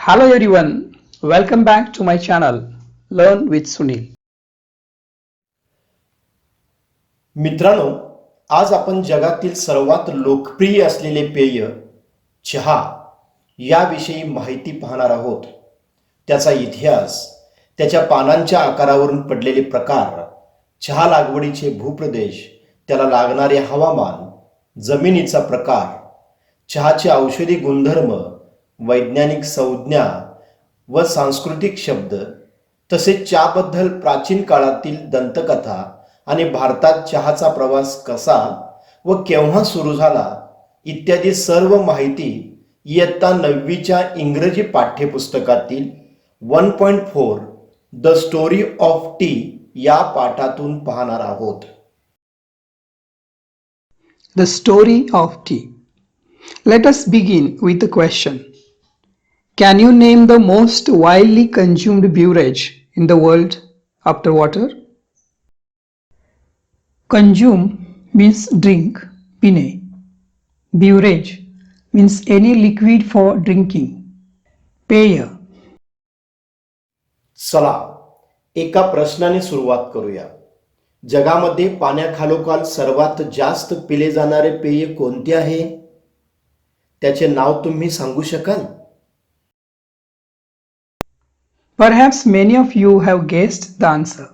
Hello everyone, welcome back to my channel Learn with Sunil. मित्रांनो, आज आपण जगातील सर्वात लोकप्रिय असलेले पेय चहा याविषयी माहिती पाहणार आहोत. त्याचा इतिहास, त्याच्या पानांच्या आकारावरून पडलेले प्रकार, चहा लागवडीचे भूप्रदेश, त्याला लागणारे हवामान, जमिनीचा प्रकार, चहाचे औषधी गुणधर्म, वैज्ञानिक संज्ञा व सांस्कृतिक शब्द, तसेच चहाबद्दल प्राचीन काळातील दंतकथा आणि भारतात चहाचा प्रवास कसा व केव्हा सुरू झाला इत्यादी सर्व माहिती इयत्ता 9वीच्या इंग्रजी पाठ्यपुस्तकातील 1.4 द स्टोरी ऑफ टी या पाठातून पाहणार आहोत. The story of tea. Let us begin with the question. Can you name the most widely consumed beverage in the world after water? Consume means drink, pine. Beverage means any liquid for drinking. Peya. चला एका प्रश्नाने सुरुवात करूया. जगामध्ये पाण्याखालोखाल सर्वात जास्त पिले जाणारे पेय कोणते आहे? त्याचे नाव तुम्ही सांगू शकाल? Perhaps many of you have guessed the answer.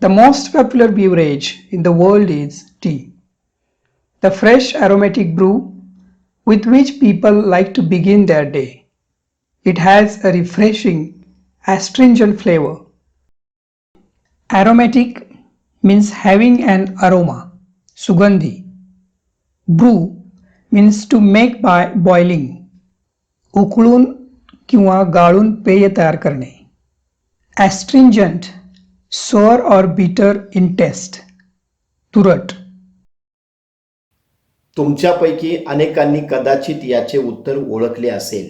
The most popular beverage in the world is tea. The fresh aromatic brew with which people like to begin their day. It has a refreshing, astringent flavor. Aromatic means having an aroma, sugandhi. Brew means to make by boiling, उकळून किंवा गाळून पेय तयार करणे. Astringent, sour or bitter in taste, तुरट. तुमच्यापैकी अनेकांनी कदाचित याचे उत्तर ओळखले असेल.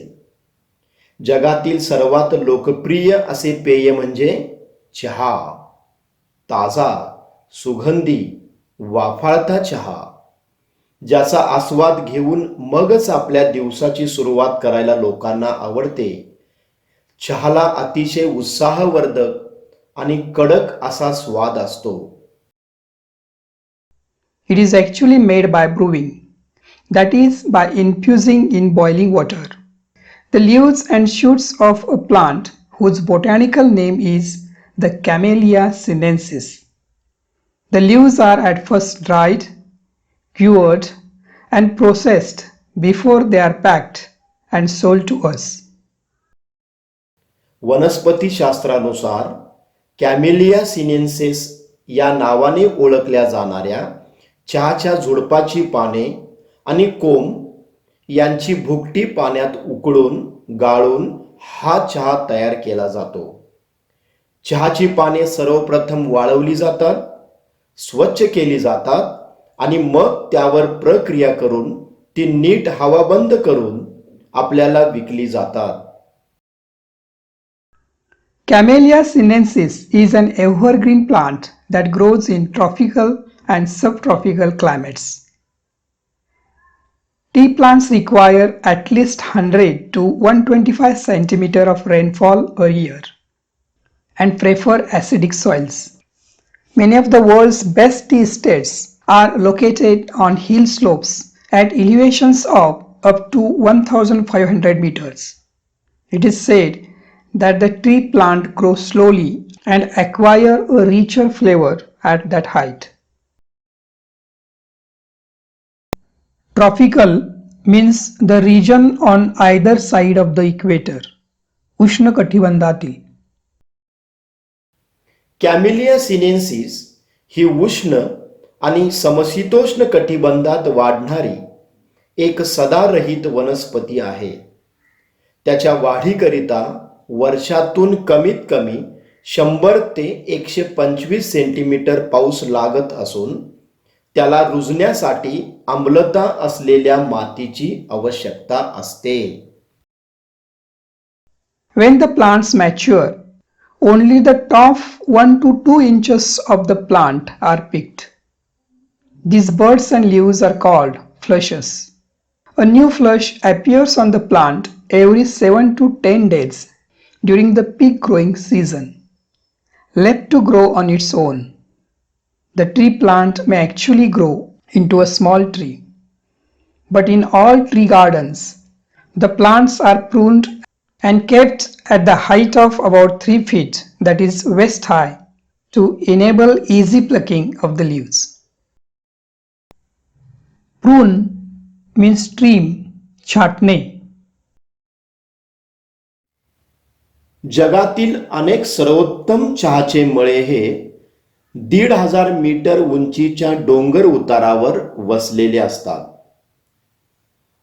जगातील सर्वात लोकप्रिय असे पेय म्हणजे चहा. ताजा, सुगंधी, वाफाळता चहा, ज्याचा आस्वाद घेऊन मगच आपल्या दिवसाची सुरुवात करायला लोकांना आवडते. चहाला अतिशय उत्साहवर्धक आणि कडक असा स्वाद असतो. It is actually made by brewing, that is, by infusing in boiling water the leaves and shoots of a plant whose botanical name is the Camellia sinensis. The leaves are at first dried, cured, and processed before they are packed and sold to us. वनस्पतीशास्त्रानुसार Camellia sinensis या नावाने ओळखल्या जाणाऱ्या चहाच्या झुडपाची पाने आणि कोंब यांची भुकटी पाण्यात उकळून गाळून हा चहा तयार केला जातो. चहाची पाने सर्वप्रथम वाळवली जातात, स्वच्छ केली जातात आणि मग त्यावर प्रक्रिया करून ती नीट हवाबंद करून आपल्याला विकली जातात. Camellia sinensis is an evergreen plant that grows in tropical and subtropical climates. Tea plants require at least 100 to 125 centimeter of rainfall a year and prefer acidic soils. Many of the world's best tea estates are located on hill slopes at elevations of up to 1500 meters. It is said that the tree plant grows slowly and acquire a richer flavor at that height. Tropical means the region on either side of the equator. उष्ण कटिबंधातील. Camellia sinensis ही उष्ण आणि समशीतोष्ण कटिबंधात वाढणारी एक सदारहित वनस्पती आहे. त्याच्या वाढीकरिता वर्षातून कमीत कमी 100 ते 125 सेंटीमीटर पाऊस लागत असून त्याला रुजण्यासाठी आम्लता असलेल्या मातीची आवश्यकता असते. When the plants mature, only the top 1 to 2 inches of the plant are picked. These buds and leaves are called flushes. A new flush appears on the plant every 7 to 10 days during the peak growing season. Left to grow on its own, the tree plant may actually grow into a small tree. But in all tree gardens, the plants are pruned and kept at the height of about 3 feet, that is waist high, to enable easy plucking of the leaves. Prune means trim, छाटणे. जगातील अनेक सर्वोत्तम चहाचे मळे हे 1,500 metre उंचीच्या डोंगर उतारावर वसलेले असतात.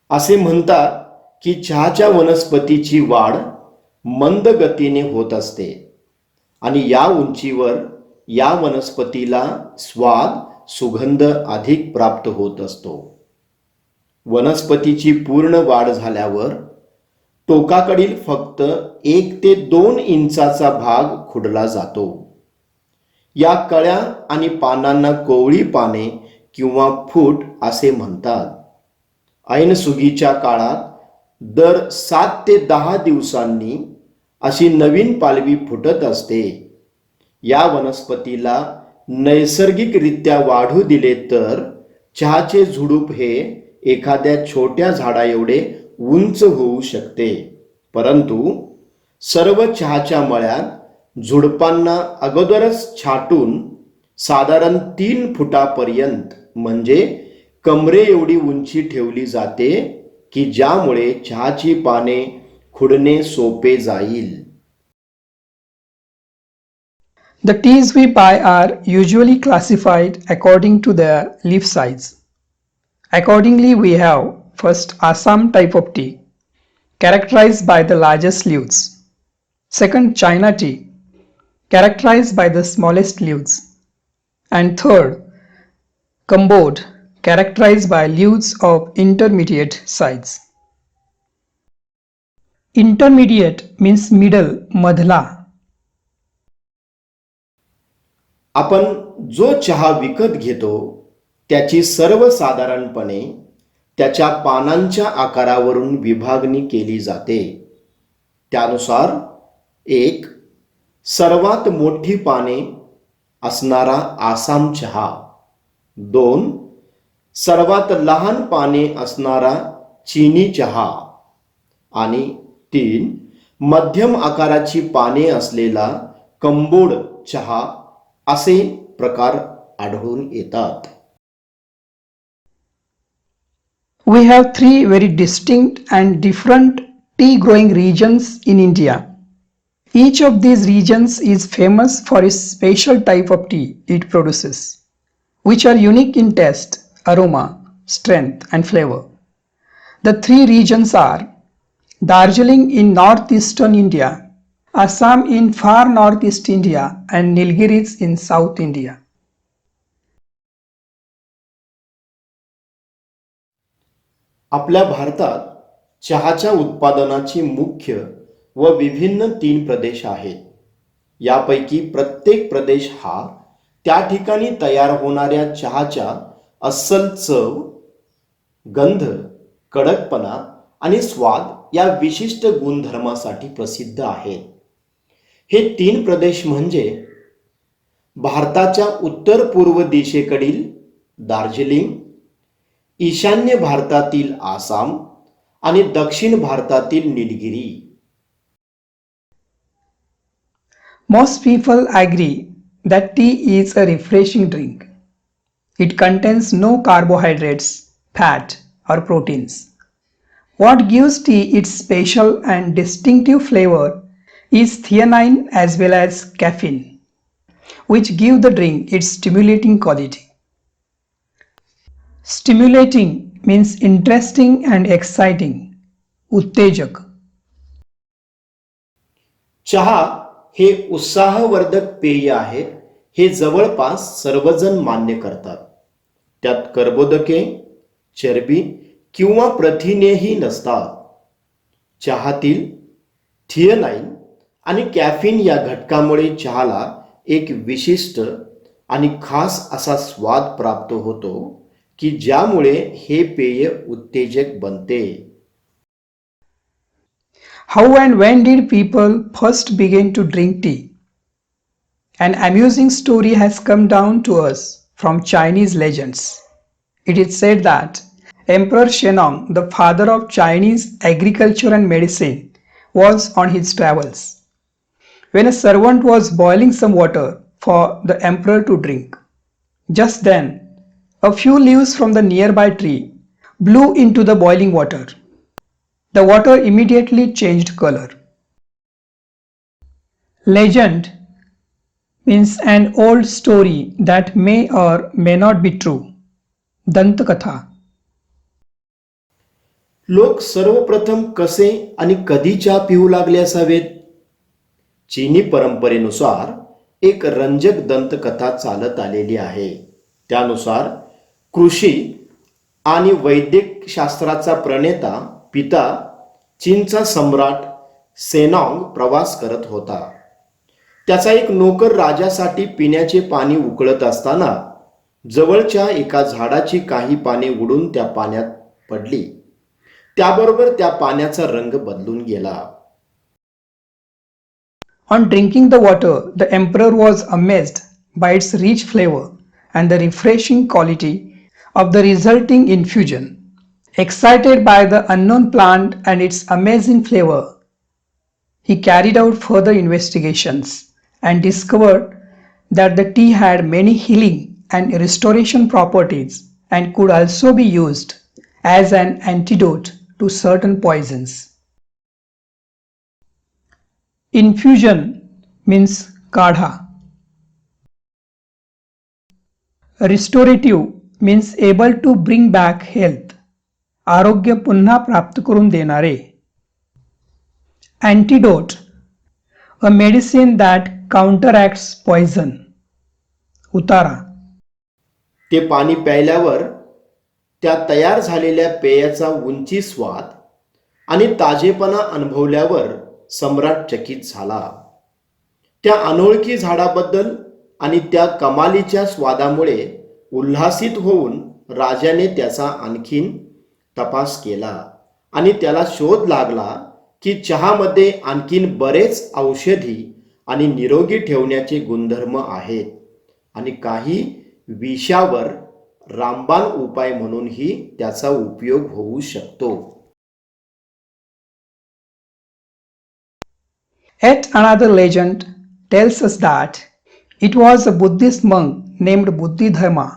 असे म्हणतात की चहाच्या वनस्पतीची वाढ मंद गतीने होत असते आणि या उंचीवर या वनस्पतीला स्वाद सुगंध अधिक प्राप्त होत असतो. वनस्पतीची पूर्ण वाढ झाल्यावर टोकाकडील फक्त 1 ते 2 इंचाचा भाग खुडला जातो. या कळ्या आणि पानांना कोवळी पाने किंवा फूट असे म्हणतात. ऐनसुगीच्या काळात दर 7 ते 10 दिवसांनी अशी नवीन पालवी फुटत असते. या वनस्पतीला नैसर्गिकरित्या वाढू दिले तर चहाचे झुडूप हे एखाद्या छोट्या झाडा एवढे उंच होऊ शकते. परंतु सर्व चहाच्या मळ्यात झुडपांना अगोदरच छाटून साधारण 3 फुटापर्यंत म्हणजे कमरे एवढी उंची ठेवली जाते की ज्यामुळे चहाची पाने खुडणे सोपे जाईल. The teas we buy are usually classified according to their leaf size. Accordingly, we have first Assam type of tea, characterized by the largest leaves. Second, China tea, characterized by the smallest leaves. And third, Cambodge, characterized by leaves of intermediate size. Intermediate means middle, madhla. आपण जो चहा विकत घेतो त्याची सर्वसाधारणपणे त्याच्या पानांच्या आकारावरून विभागणी केली जाते. त्यानुसार 1. सर्वात मोठी पाने असणारा आसाम चहा, 2. सर्वात लहान पाने असणारा चीनी चहा आणि 3. मध्यम आकाराची पाने असलेला कंबोड चहा असे प्रकार आढळून येतात. We have 3 very distinct and different tea growing regions in India. Each of these regions is famous for its special type of tea it produces, which are unique in taste, aroma, strength, and flavor. The 3 regions are Darjeeling in northeastern India, Assam in far northeast India, and Nilgiris in South India. आपल्या भारतात चहाच्या उत्पादनाची मुख्य व विभिन्न 3 प्रदेश आहेत. यापैकी प्रत्येक प्रदेश हा त्या ठिकाणी तयार होणाऱ्या चहाच्या अस्सल चव, गंध, कडकपणा आणि स्वाद या विशिष्ट गुणधर्मासाठी प्रसिद्ध आहेत. हे 3 प्रदेश म्हणजे भारताच्या उत्तर पूर्व दिशेकडील दार्जिलिंग, ईशान्य भारतातील आसाम आणि दक्षिण भारतातील Nilgiri. Most people agree that tea is a refreshing drink. It contains no carbohydrates, fat, or proteins. What gives tea its special and distinctive flavor is theanine as well as caffeine, which give the drink its stimulating quality. Stimulating means interesting and exciting. उत्तेजक. चहा हे उत्साहवर्धक पेय आहे हे जवळपास सर्वजण मान्य करतात. त्यात कर्बोदके, चरबी किंवा प्रथिनेही नसतात. चहातील थियानाइन आणि कॅफीन या घटकामुळे चहाला एक विशिष्ट आणि खास असा स्वाद प्राप्त होतो की ज्यामुळे हे पेय उत्तेजक बनते. How and when did people first begin to drink tea? An amusing story has come down to us from Chinese legends. It is said that Emperor Shennong, the father of Chinese agriculture and medicine, was on his travels when a servant was boiling some water for the emperor to drink. Just then, a few leaves from the nearby tree blew into the boiling water. The water immediately changed color. Legend means an old story that may or may not be true. Dantakatha. लोक सर्वप्रथम कसे आणि कधी चहा पिऊ लागले असावेत? चीनी परंपरेनुसार एक रंजक दंतकथा चालत आलेली आहे. त्यानुसार कृषी आणि वैद्यक शास्त्राचा प्रणेता पिता चीनचा सम्राट सेनॉंग प्रवास करत होता. त्याचा एक नोकर राजासाठी पिण्याचे पाणी उकळत असताना जवळच्या एका झाडाची काही पाने उडून त्या पाण्यात पडली. त्याबरोबर त्या पाण्याचा रंग बदलून गेला. On drinking the water, the emperor was amazed by its rich flavor and the refreshing quality of the resulting infusion. Excited by the unknown plant and its amazing flavor, he carried out further investigations and discovered that the tea had many healing and restoration properties and could also be used as an antidote to certain poisons. Infusion means kadha. Restorative means able to bring back health. आरोग्य पुन्हा प्राप्त करून देणारे. Antidote, a medicine that counteracts poison. उतारा. ते पाणी प्यायल्यावर त्या तयार झालेल्या पेयाचा उंची स्वाद आणि ताजेपणा अनुभवल्यावर सम्राट चकित झाला. त्या अनोळखी झाडाबद्दल आणि त्या कमालीच्या स्वादामुळे उल्हासित होऊन राजाने त्याचा आणखीन तपास केला आणि त्याला शोध लागला की चहामध्ये आणखीन बरेच औषधी आणि निरोगी ठेवण्याचे गुणधर्म आहेत आणि काही विषावर रामबाण उपाय म्हणूनही त्याचा उपयोग होऊ शकतो. Yet another legend tells us that it was a Buddhist monk named Buddhidharma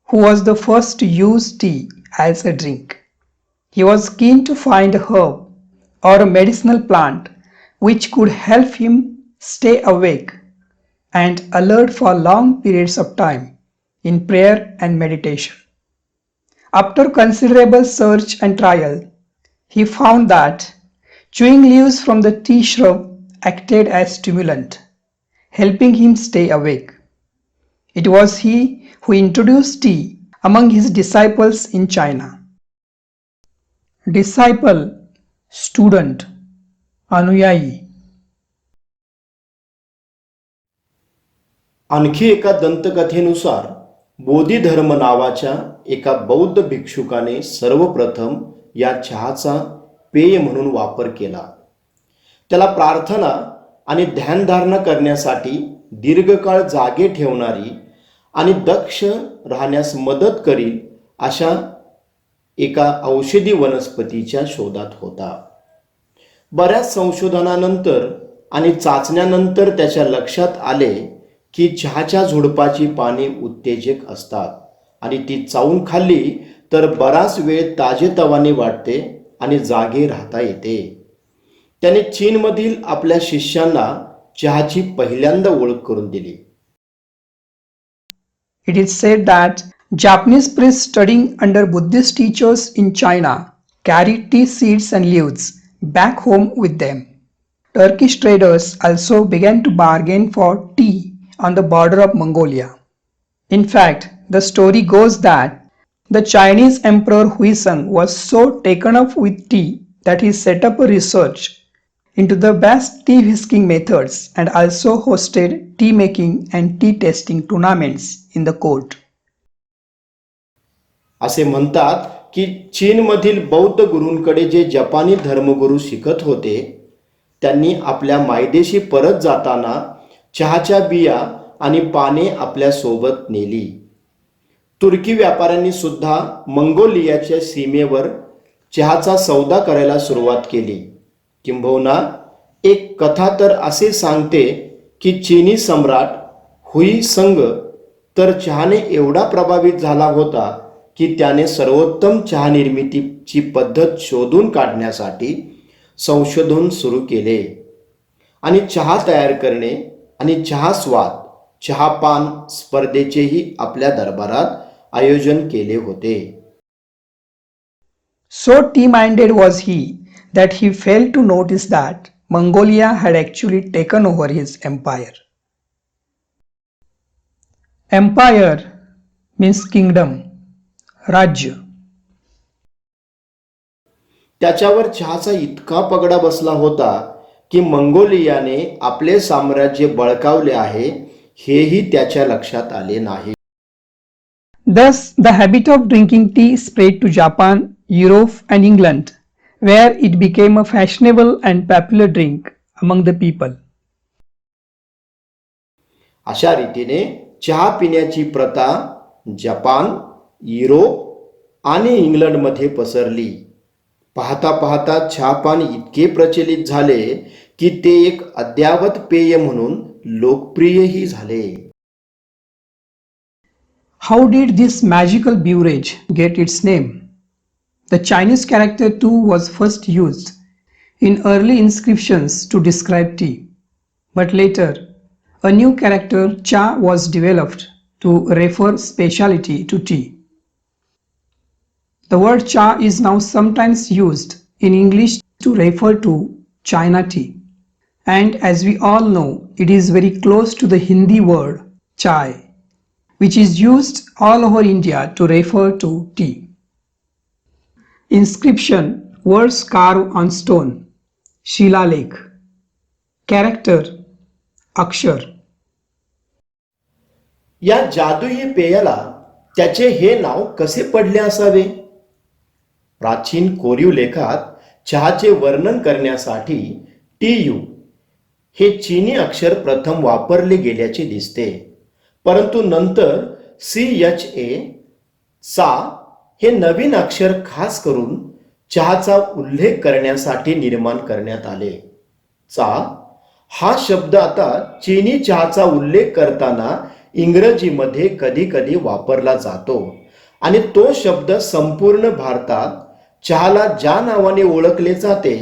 who was the first to use tea as a drink. He was keen to find a herb or a medicinal plant which could help him stay awake and alert for long periods of time in prayer and meditation. After considerable search and trial, he found that chewing leaves from the tea shrub acted as stimulant, helping him stay awake. It was he who introduced tea among his disciples in China. Disciple, student, अनुयायी. आणखी एका दंतकथेनुसार बोधिधर्म नावाच्या एका बौद्ध भिक्षुकाने सर्वप्रथम या चहाचा पेय म्हणून वापर केला. त्याला प्रार्थना आणि ध्यानधारणा करण्यासाठी दीर्घकाळ जागे ठेवणारी आणि दक्ष राहण्यास मदत करील अशा एका औषधी वनस्पतीच्या शोधात होता. बऱ्याच संशोधनानंतर आणि चाचण्यानंतर त्याच्या लक्षात आले की चहाच्या झुडपाची पाने उत्तेजक असतात आणि ती चावून खाल्ली तर बराच वेळ ताजेतवाने वाटते आणि जागे राहता येते. त्याने चीनमधील आपल्या शिष्यांना चहाची पहिल्यांदा ओळख करून दिली. It is said that Japanese priests studying under Buddhist teachers in China carried tea seeds and leaves back home with them. Turkish traders also began to bargain for tea on the border of Mongolia. In fact, the story goes that the Chinese Emperor Huizong was so taken up with tea that he set up a research into the best tea whisking methods and also hosted tea making and tea tasting tournaments in the court. असे म्हणतात की चीनमधील बौद्ध गुरूंकडे जे जपानी धर्मगुरू शिकत होते त्यांनी आपल्या मायदेशी परत जाताना चहाच्या बिया आणि पाने आपल्या सोबत नेली. तुर्की व्यापाऱ्यांनी सुद्धा मंगोलियाच्या सीमेवर चहाचा सौदा करायला सुरुवात केली. किंबहुना एक कथा तर असे सांगते की चीनी सम्राट हुई संग तर चहाने एवढा प्रभावित झाला होता की त्याने सर्वोत्तम चहा निर्मितीची पद्धत शोधून काढण्यासाठी संशोधन सुरू केले आणि चहा तयार करणे आणि चहा स्वाद चहापान स्पर्धेचेही आपल्या दरबारात आयोजन केले होते. So tea-minded was he that he failed to notice that Mongolia had actually taken over his empire. Empire means kingdom, राज्य. त्याच्यावर चहाचा इतका पगडा बसला होता की मंगोलियाने आपले साम्राज्य बळकावले आहे हेही त्याच्या लक्षात आले नाही. Thus, the habit of drinking tea spread to Japan, Europe, and England, where it became a fashionable and popular drink among the people. अशा रीतीने चहा पिण्याची प्रथा जपान, युरोप आणि इंग्लंडमध्ये पसरली. पाहता पाहता चहापान इतके प्रचलित झाले की ते एक अद्यावत पेय म्हणून लोकप्रियही झाले. How did this magical beverage get its name? The Chinese character Tu was first used in early inscriptions to describe tea, but later a new character Cha was developed to refer speciality to tea. The word Cha is now sometimes used in English to refer to China tea, and as we all know, it is very close to the Hindi word chai, which is used all over India to refer to tea. Inscription, words carved on stone, Shilaalekh. Character, Akshar. या जादुई पेयाला त्याचे हे नाव कसे पडले असावे? प्राचीन कोरीव लेखात चहाचे वर्णन करण्यासाठी TU हे चीनी अक्षर प्रथम वापरले गेल्याचे दिसते, परंतु नंतर CHA सा हे नवीन अक्षर खास करून चहाचा उल्लेख करण्यासाठी निर्माण करण्यात आले. चा हा शब्द आता चीनी चहाचा उल्लेख करताना इंग्रजीमध्ये कधी कधी वापरला जातो आणि तो शब्द संपूर्ण भारतात चहाला ज्या नावाने ओळखले जाते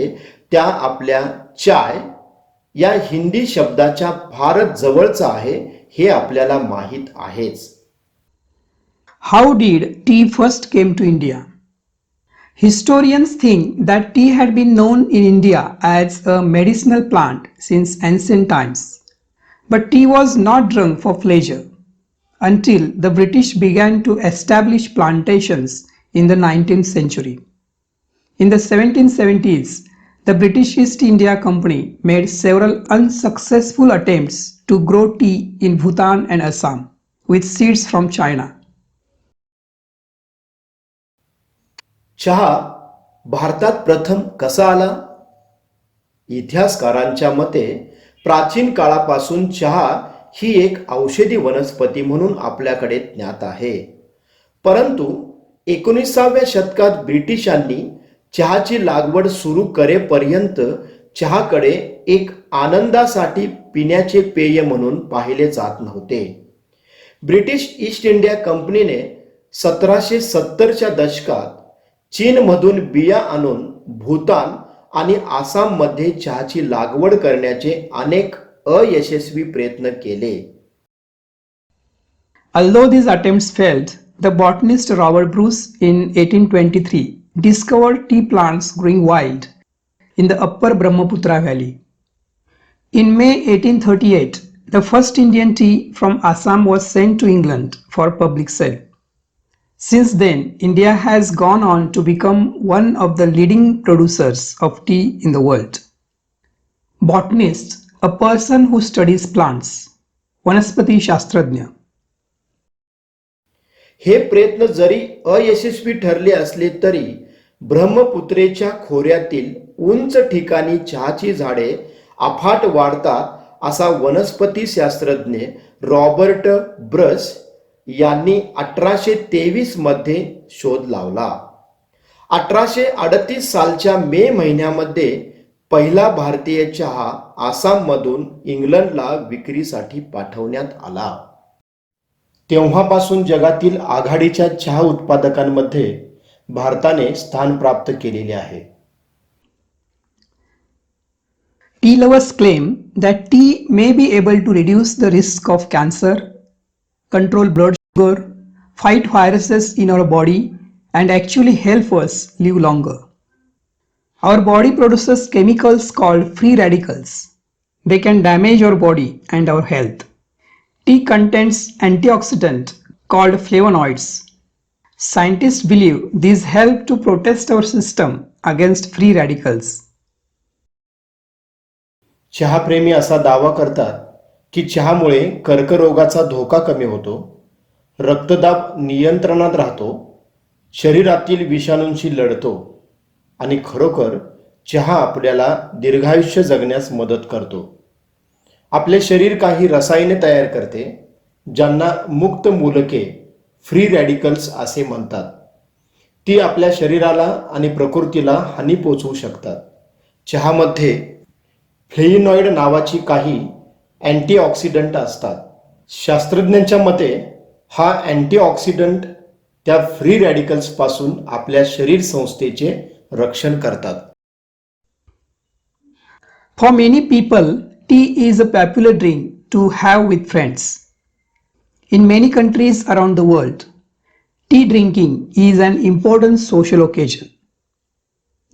त्या आपल्या चाय या हिंदी शब्दाच्या फारच जवळचा आहे हे आपल्याला माहित आहेच. How did tea first came to India? Historians think that tea had been known in India as a medicinal plant since ancient times, but tea was not drunk for pleasure until the British began to establish plantations in the 19th century. In the 1770s, the British East India Company made several unsuccessful attempts to grow tea in Bhutan and Assam with seeds from China. चहा भारतात प्रथम कसा आला? इतिहासकारांच्या मते प्राचीन काळापासून चहा ही एक औषधी वनस्पती म्हणून आपल्याकडे ज्ञात आहे, परंतु 19व्या शतकात ब्रिटिशांनी चहाची लागवड सुरू करेपर्यंत चहाकडे एक आनंदासाठी पिण्याचे पेय म्हणून पाहिले जात नव्हते. ब्रिटिश ईस्ट इंडिया कंपनीने 1770च्या दशकात चीनमधून बिया आणून भूतान आणि आसाममध्ये चहाची लागवड करण्याचे अनेक अयशस्वी प्रयत्न केले. Although these attempts failed, the botanist Robert Bruce in 1823 discovered tea plants growing wild in the upper Brahmaputra valley. In May 1838, the first Indian tea from Assam was sent to England for public sale. Since then, India has gone on to become one of the leading producers of tea in the world. Botanist, a person who studies plants, वनस्पती शास्त्रज्ञ. हे प्रयत्न जरी अयशस्वी ठरले असले तरी ब्रह्मपुत्रेच्या खोऱ्यातील उंच ठिकाणी चहाची झाडे अफाट वाढतात असा वनस्पती शास्त्रज्ञ रॉबर्ट ब्रस यांनी 1823 मध्ये शोध लावला. 1838 सालच्या मे महिन्यामध्ये पहिला भारतीय चहा आसाममधून इंग्लंडला विक्रीसाठी पाठवण्यात आला. तेव्हापासून जगातील आघाडीच्या चहा उत्पादकांमध्ये भारताने स्थान प्राप्त केलेले आहे. Tea lovers claim that tea may be able to reduce the risk of cancer, control blood sugar, fight viruses in our body, and actually help us live longer. Our body produces chemicals called free radicals. They can damage our body and our health. Tea contains antioxidants called flavonoids. Scientists believe these help to protect our system against free radicals. चहाप्रेमी असा दावा करतात की चहामुळे कर्करोगाचा धोका कमी होतो, रक्तदाब नियंत्रणात राहतो, शरीरातील विषाणूंशी लढतो आणि खरोखर चहा आपल्याला दीर्घायुष्य जगण्यास मदत करतो. आपले शरीर काही रसायने तयार करते ज्यांना मुक्त मूलके फ्री रॅडिकल्स असे म्हणतात. ती आपल्या शरीराला आणि प्रकृतीला हानी पोचवू शकतात. चहामध्ये फ्लेव्होनॉइड नावाची काही अँटीऑक्सिडंट असतात. शास्त्रज्ञांच्या मते हा अँटीऑक्सिडंट त्या फ्री रॅडिकल्सपासून आपल्या शरीर संस्थेचे रक्षण करतात. For many people, tea is a popular drink to have with friends. In many countries around the world, tea drinking is an important social occasion.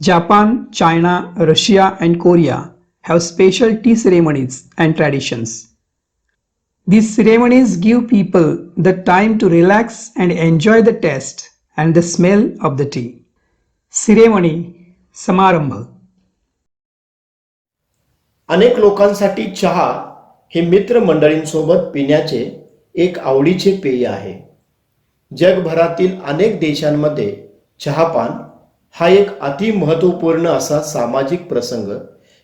Japan, China, Russia, and Korea have special tea ceremonies and traditions. These ceremonies give people the time to relax and enjoy the taste and the smell of the tea. Ceremony, समारंभ. अनेक लोकांसाठी चहा हे मित्रमंडळींसोबत पिण्याचे एक आवडीचे पेय आहे. जगभरातील अनेक देशांमध्ये चहापान हा एक अति महत्त्वपूर्ण असा सामाजिक प्रसंग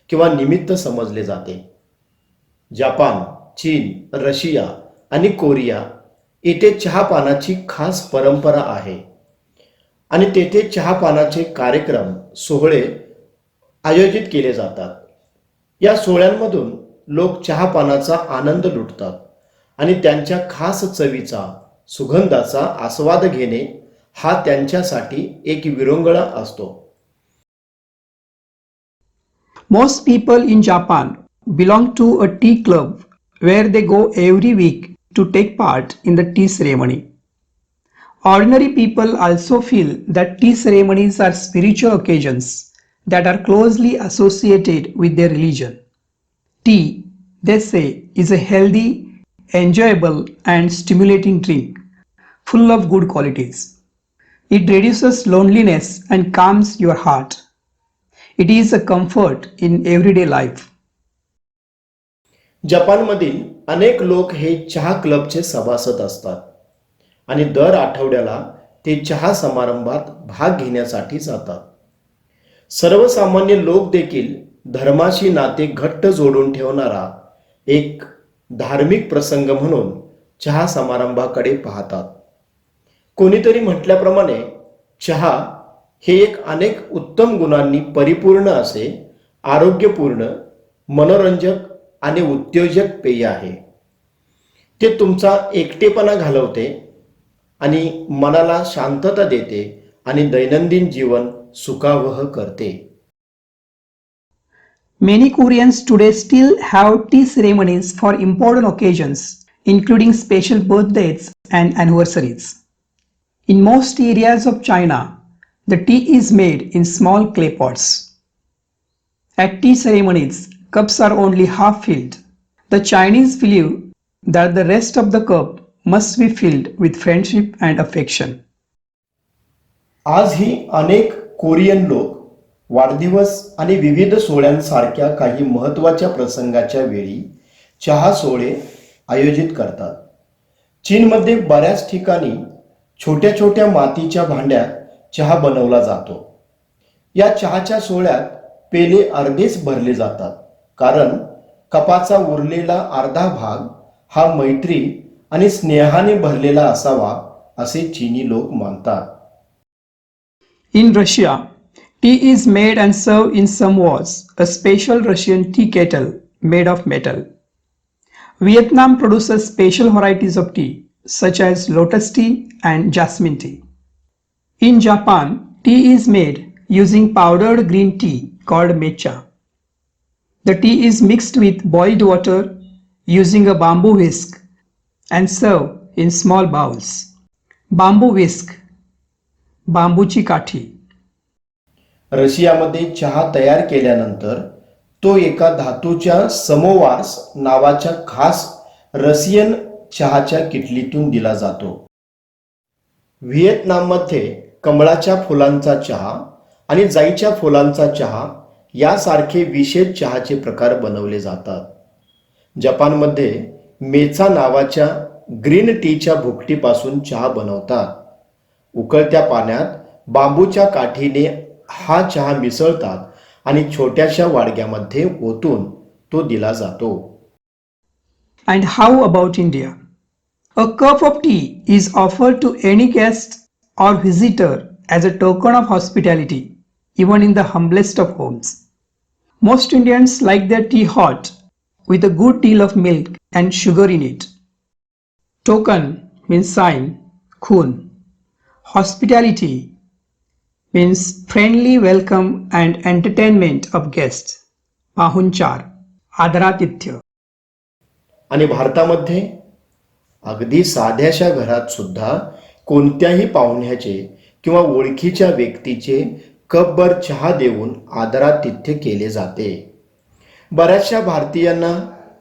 किंवा निमित्त समजले जाते. जपान, चीन, रशिया आणि कोरिया येथे चहापानाची खास परंपरा आहे आणि तेथे चहापानाचे कार्यक्रम सोहळे आयोजित केले जातात. या सोहळ्यांमधून लोक चहापानाचा आनंद लुटतात आणि त्यांच्या खास चवीचा, सुगंधाचा आस्वाद घेणे हा त्यांच्यासाठी एक विरंगुळा असतो. Most people in Japan belong to a tea club where they go every week to take part in the tea ceremony. Ordinary people also feel that tea ceremonies are spiritual occasions that are closely associated with their religion. Tea, they say, is a healthy, enjoyable, and stimulating drink full of good qualities. It reduces loneliness and calms your heart. It is a comfort in everyday life. जपानमधील अनेक लोक हे चहा क्लबचे सभासद असतात आणि दर आठवड्याला ते चहा समारंभात भाग घेण्यासाठी जातात. सर्वसामान्य लोक देखील धर्माशी नाते घट्ट जोडून ठेवणारा एक धार्मिक प्रसंग म्हणून चहा समारंभाकडे पाहतात. कोणीतरी म्हटल्याप्रमाणे चहा हे एक अनेक उत्तम गुणांनी परिपूर्ण असे आरोग्यपूर्ण, मनोरंजक आणि उद्योजक पेय आहे. ते तुमचा एकटेपणा घालवते आणि मनाला शांतता देते आणि दैनंदिन जीवन सुखावह करते. Many Koreans today still have tea ceremonies for important occasions, including special birthdays and anniversaries. In most areas of China, the tea is made in small clay pots. At tea ceremonies, cups are only half filled. The Chinese believe that the rest of the cup must be filled with friendship and affection. आजही अनेक Korean लोक वाढदिवस आणि विविध सोहळ्यांसारख्या काही महत्त्वाच्या प्रसंगाच्या वेळी चहा सोहळे आयोजित करतात. चीनमध्ये बऱ्याच ठिकाणी छोट्या छोट्या मातीच्या भांड्यात चहा बनवला जातो. या चहाच्या सोहळ्यात पेले अर्धेच भरले जातात, कारण कपाचा उरलेला अर्धा भाग हा मैत्री आणि स्नेहाने भरलेला असावा असे चीनी लोक मानतात. In Russia, tea is made and served in samovars, a special Russian tea kettle made of metal. Vietnam produces special varieties of tea, such as lotus tea and jasmine tea. In Japan, tea is made using powdered green tea called matcha. The tea is mixed with boiled water using a bamboo whisk and served in small bowls. Bamboo whisk, बांबूची काठी. रशियामध्ये चहा तयार केल्यानंतर तो एका धातूच्या समोवार्स नावाच्या खास रशियन चहाच्या किटलीतून दिला जातो. व्हिएतनाममध्ये कमळाच्या फुलांचा चहा आणि जाईच्या फुलांचा चहा यासारखे विशेष चहाचे प्रकार बनवले जातात. जपानमध्ये मेचा नावाच्या ग्रीन टीच्या भुकटीपासून चहा बनवतात. उकळत्या पाण्यात बांबूच्या काठीने हा चहा मिसळतात आणि छोट्याशा वाडग्यामध्ये ओतून तो दिला जातो. And how about India? A cup of tea is offered to any guest or visitor as a token of hospitality, even in the humblest of homes. Most Indians like their tea hot with a good deal of milk and sugar in it. Token means sign, khun. Hospitality means friendly welcome and entertainment of guests. पाहुणचार, आदरातिथ्य. आणि भारतामध्ये अगदी साध्याशा घरात सुद्धा कोणत्याही पाहुण्याचे किंवा ओळखीच्या व्यक्तीचे कपभर चहा देऊन आदरातिथ्य केले जाते. बऱ्याचशा भारतीयांना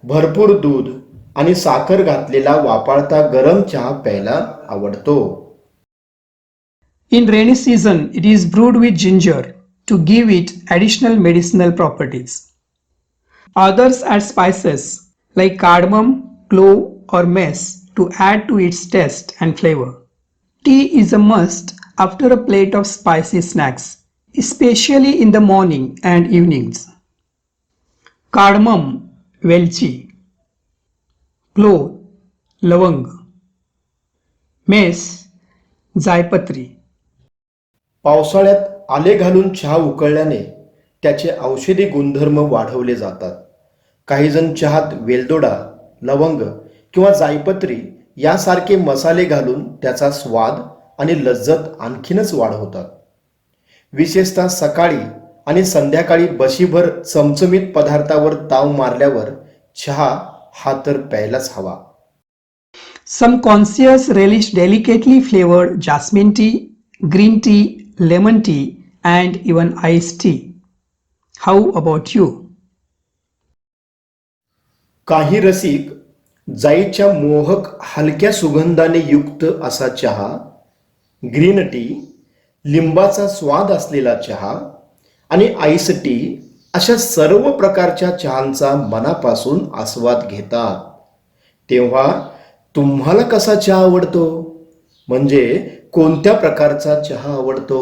भरपूर दूध आणि साखर घातलेला वापाळता गरम चहा प्यायला आवडतो. In rainy season, it is brewed with ginger to give it additional medicinal properties. Others add spices like cardamom, clove, or mace to add to its taste and flavor. Tea is a must after a plate of spicy snacks, especially in the morning and evenings. Cardamom, वेलची. Clove, लवंग. Mace, जायपत्री. पावसाळ्यात आले घालून चहा उकळल्याने त्याचे औषधी गुणधर्म वाढवले जातात. काही जण चहात वेलदोडा, लवंग किंवा जायपत्री यासारखे मसाले घालून त्याचा स्वाद आणि लज्जत आणखीनच वाढवतात. विशेषतः सकाळी आणि संध्याकाळी बशीभर चमचमीत पदार्थावर ताव मारल्यावर चहा हा तर प्यायलाच हवा. Some connoisseurs relish delicately flavored jasmine tea, green tea, lemon tea, and even iced tea. How about you? काही रसिक जाईच्या मोहक हलक्या सुगंधाने युक्त असा चहा, ग्रीन टी, लिंबाचा स्वाद असलेला चहा आणि आईस टी अशा सर्व प्रकारच्या चहांचा मनापासून आस्वाद घेतात. तेव्हा तुम्हाला कसा चहा आवडतो? म्हणजे कोणत्या प्रकारचा चहा आवडतो?